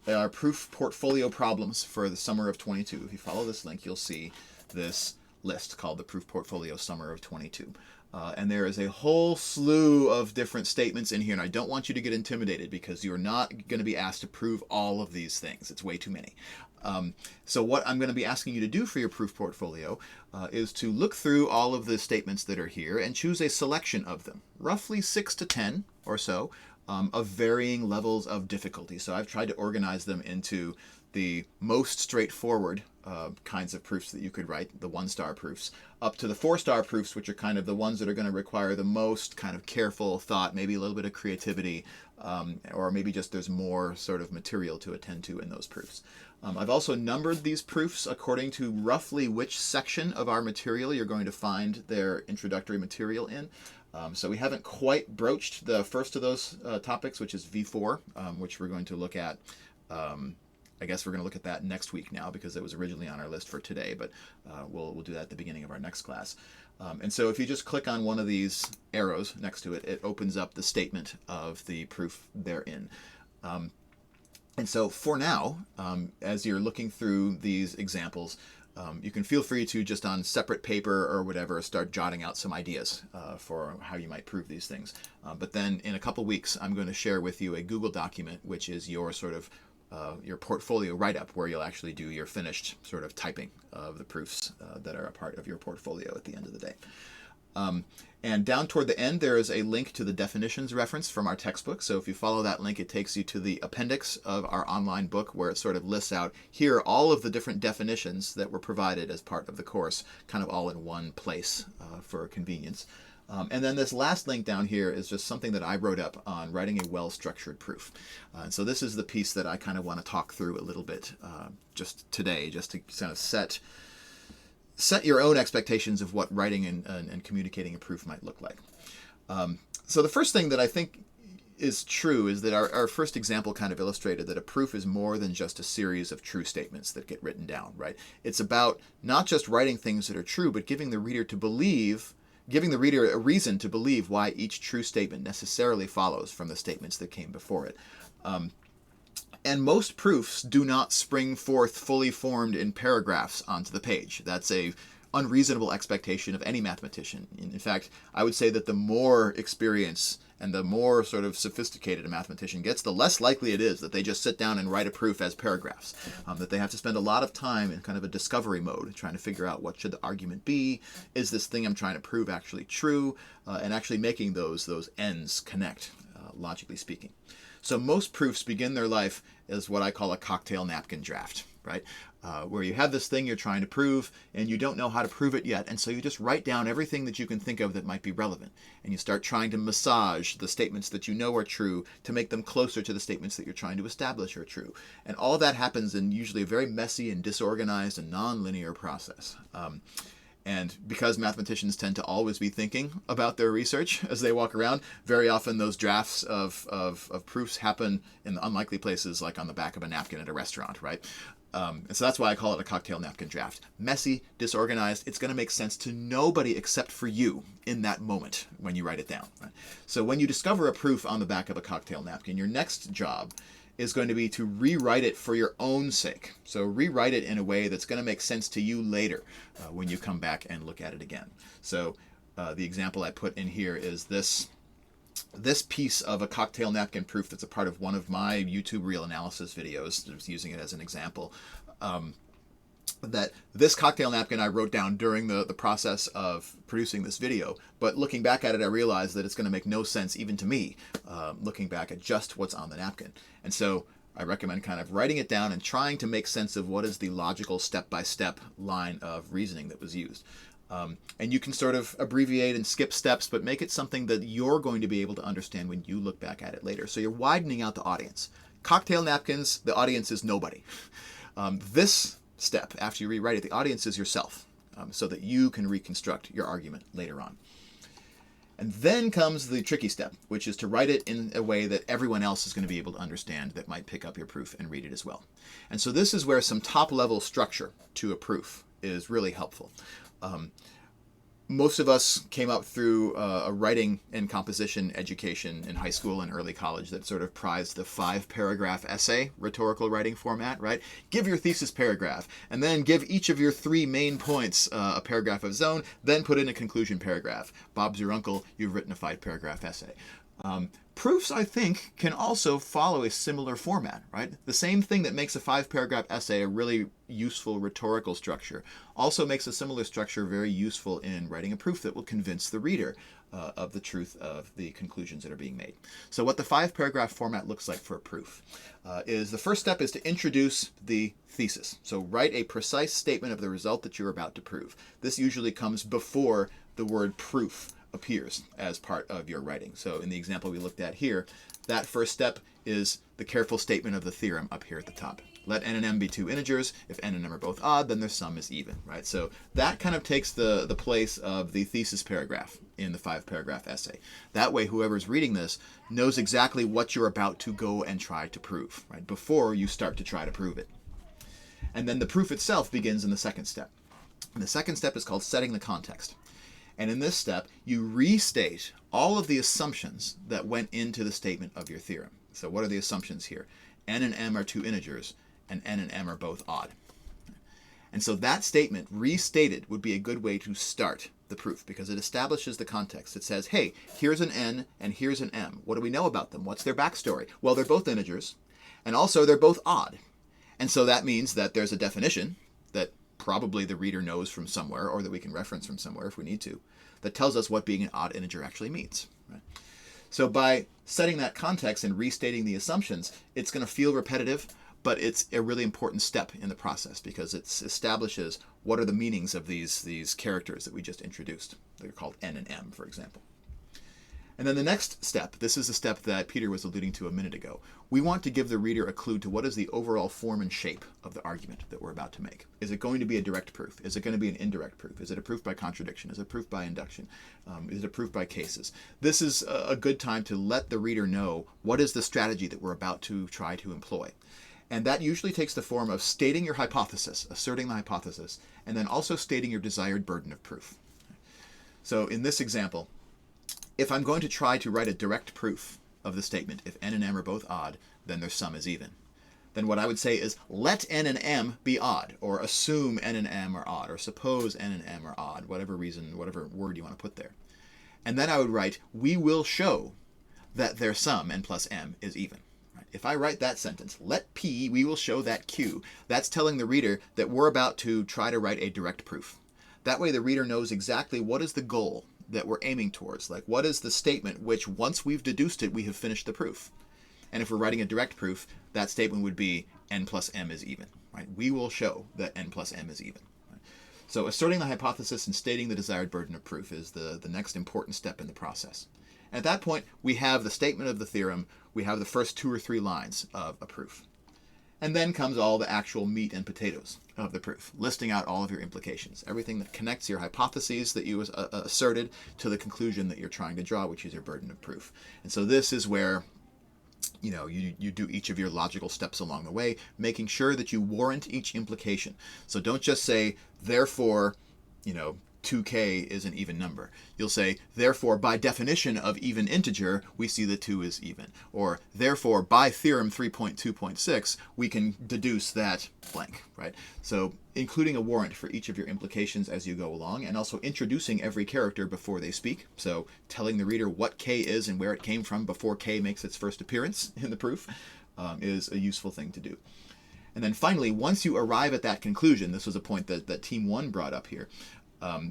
our proof portfolio problems for the summer of 22. If you follow this link, you'll see this list called the Proof Portfolio Summer of 22. And there is a whole slew of different statements in here, and I don't want you to get intimidated because you're not going to be asked to prove all of these things. It's way too many. So what I'm going to be asking you to do for your proof portfolio is to look through all of the statements that are here and choose a selection of them, roughly 6 to 10 or so, of varying levels of difficulty. So I've tried to organize them into the most straightforward kinds of proofs that you could write, the 1-star proofs, up to the 4-star proofs, which are kind of the ones that are going to require the most kind of careful thought, maybe a little bit of creativity, or maybe just there's more sort of material to attend to in those proofs. I've also numbered these proofs according to roughly which section of our material you're going to find their introductory material in. So we haven't quite broached the first of those topics, which is V4, which we're going to look at. I guess we're going to look at that next week now because it was originally on our list for today, but we'll do that at the beginning of our next class. And so if you just click on one of these arrows next to it, it opens up the statement of the proof therein. And so for now, as you're looking through these examples, you can feel free to just on separate paper or whatever start jotting out some ideas for how you might prove these things. But then in a couple weeks, I'm going to share with you a Google document, which is your sort of your portfolio write-up, where you'll actually do your finished sort of typing of the proofs that are a part of your portfolio at the end of the day. And down toward the end, there is a link to the definitions reference from our textbook. So if you follow that link, it takes you to the appendix of our online book where it sort of lists out here all of the different definitions that were provided as part of the course, kind of all in one place for convenience. And then this last link down here is just something that I wrote up on writing a well-structured proof. And so this is the piece that I kind of want to talk through a little bit just today, just to kind of set your own expectations of what writing and communicating a proof might look like. So the first thing that I think is true is that our first example kind of illustrated that a proof is more than just a series of true statements that get written down, right? It's about not just writing things that are true, but giving the reader a reason to believe why each true statement necessarily follows from the statements that came before it. And most proofs do not spring forth fully formed in paragraphs onto the page. That's a unreasonable expectation of any mathematician. In fact, I would say that the more experience and the more sort of sophisticated a mathematician gets, the less likely it is that they just sit down and write a proof as paragraphs. That they have to spend a lot of time in kind of a discovery mode, trying to figure out what should the argument be, is this thing I'm trying to prove actually true, and actually making those ends connect, logically speaking. So most proofs begin their life as what I call a cocktail napkin draft, right? Where you have this thing you're trying to prove and you don't know how to prove it yet. And so you just write down everything that you can think of that might be relevant. And you start trying to massage the statements that you know are true to make them closer to the statements that you're trying to establish are true. And all that happens in usually a very messy and disorganized and non-linear process. And because mathematicians tend to always be thinking about their research as they walk around, very often those drafts of proofs happen in unlikely places like on the back of a napkin at a restaurant, right? And so that's why I call it a cocktail napkin draft. Messy, disorganized, it's going to make sense to nobody except for you in that moment when you write it down. Right? So when you discover a proof on the back of a cocktail napkin, your next job is going to be to rewrite it for your own sake. So rewrite it in a way that's going to make sense to you later when you come back and look at it again. So the example I put in here is this piece of a cocktail napkin proof that's a part of one of my YouTube Real Analysis videos, just using it as an example. That this cocktail napkin I wrote down during the process of producing this video, but looking back at it, I realized that it's going to make no sense even to me, looking back at just what's on the napkin. And so I recommend kind of writing it down and trying to make sense of what is the logical step-by-step line of reasoning that was used. And you can sort of abbreviate and skip steps, but make it something that you're going to be able to understand when you look back at it later. So you're widening out the audience. Cocktail napkins, the audience is nobody. This step, after you rewrite it, the audience is yourself, so that you can reconstruct your argument later on. And then comes the tricky step, which is to write it in a way that everyone else is going to be able to understand that might pick up your proof and read it as well. And so this is where some top-level structure to a proof is really helpful. most of us came up through a writing and composition education in high school and early college that sort of prized the 5-paragraph essay rhetorical writing format, right? Give your thesis paragraph, and then give each of your 3 main points a paragraph of its own, then put in a conclusion paragraph. Bob's your uncle, you've written a 5-paragraph essay. Proofs, I think, can also follow a similar format, right? The same thing that makes a 5-paragraph essay a really useful rhetorical structure also makes a similar structure very useful in writing a proof that will convince the reader of the truth of the conclusions that are being made. So what the 5-paragraph format looks like for a proof is the first step is to introduce the thesis. So write a precise statement of the result that you're about to prove. This usually comes before the word proof appears as part of your writing. So in the example we looked at here, that first step is the careful statement of the theorem up here at the top. Let n and m be 2 integers. If n and m are both odd, then their sum is even, right? So that kind of takes the place of the thesis paragraph in the 5-paragraph essay. That way, whoever's reading this knows exactly what you're about to go and try to prove, right? Before you start to try to prove it. And then the proof itself begins in the second step. And the second step is called setting the context. And in this step, you restate all of the assumptions that went into the statement of your theorem. So what are the assumptions here? N and m are 2 integers, and n and m are both odd. And so that statement, restated, would be a good way to start the proof because it establishes the context. It says, hey, here's an n and here's an m. What do we know about them? What's their backstory? Well, they're both integers, and also they're both odd. And so that means that there's a definition that probably the reader knows from somewhere, or that we can reference from somewhere if we need to, that tells us what being an odd integer actually means. Right? So by setting that context and restating the assumptions, it's going to feel repetitive, but it's a really important step in the process because it establishes what are the meanings of these characters that we just introduced. They're called n and m, for example. And then the next step, this is the step that Peter was alluding to a minute ago. We want to give the reader a clue to what is the overall form and shape of the argument that we're about to make. Is it going to be a direct proof? Is it going to be an indirect proof? Is it a proof by contradiction? Is it a proof by induction? Is it a proof by cases? This is a good time to let the reader know what is the strategy that we're about to try to employ. And that usually takes the form of stating your hypothesis, asserting the hypothesis, and then also stating your desired burden of proof. So in this example, if I'm going to try to write a direct proof of the statement, if n and m are both odd, then their sum is even, then what I would say is let n and m be odd, or assume n and m are odd, or suppose n and m are odd, whatever reason, whatever word you want to put there. And then I would write, we will show that their sum, n plus m, is even. If I write that sentence, let P, we will show that Q, that's telling the reader that we're about to try to write a direct proof. That way the reader knows exactly what is the goal that we're aiming towards. Like, what is the statement which, once we've deduced it, we have finished the proof. And if we're writing a direct proof, that statement would be n plus m is even. Right? We will show that n plus m is even. Right? So asserting the hypothesis and stating the desired burden of proof is the next important step in the process. And at that point, we have the statement of the theorem, we have the first 2 or 3 lines of a proof. And then comes all the actual meat and potatoes of the proof, listing out all of your implications, everything that connects your hypotheses that you asserted to the conclusion that you're trying to draw, which is your burden of proof. And so this is where you do each of your logical steps along the way, making sure that you warrant each implication. So don't just say, therefore, 2k is an even number. You'll say, therefore, by definition of even integer, we see that 2 is even. Or, therefore, by theorem 3.2.6, we can deduce that blank, right? So, including a warrant for each of your implications as you go along, and also introducing every character before they speak. So, telling the reader what k is and where it came from before k makes its first appearance in the proof is a useful thing to do. And then finally, once you arrive at that conclusion, this was a point that Team 1 brought up here,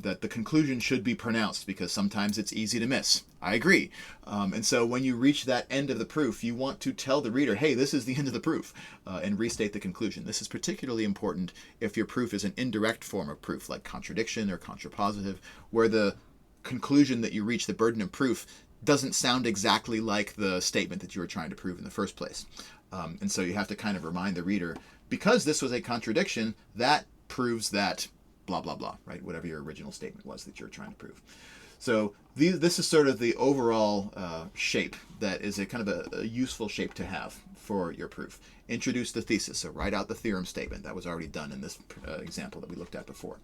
that the conclusion should be pronounced because sometimes it's easy to miss. I agree. And so when you reach that end of the proof, you want to tell the reader, hey, this is the end of the proof, and restate the conclusion. This is particularly important if your proof is an indirect form of proof, like contradiction or contrapositive, where the conclusion that you reach, the burden of proof, doesn't sound exactly like the statement that you were trying to prove in the first place. And so you have to kind of remind the reader, because this was a contradiction, that proves that blah, blah, blah, right? Whatever your original statement was that you're trying to prove. So this is sort of the overall shape that is a kind of a useful shape to have for your proof. Introduce the thesis, so write out the theorem statement. That was already done in this example that we looked at before.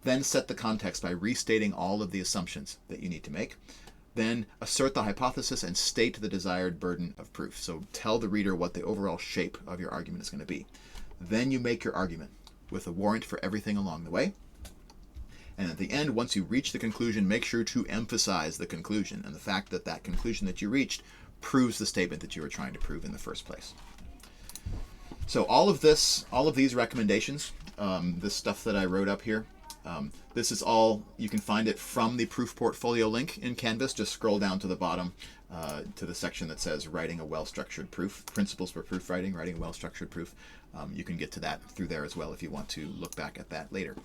Then set the context by restating all of the assumptions that you need to make. Then assert the hypothesis and state the desired burden of proof. So tell the reader what the overall shape of your argument is going to be. Then you make your argument with a warrant for everything along the way. And at the end, once you reach the conclusion, make sure to emphasize the conclusion and the fact that that conclusion that you reached proves the statement that you were trying to prove in the first place. So all of these recommendations, this stuff that I wrote up here, this is all, you can find it from the proof portfolio link in Canvas. Just scroll down to the bottom to the section that says writing a well-structured proof, principles for proof writing, a well-structured proof. You can get to that through there as well if you want to look back at that later.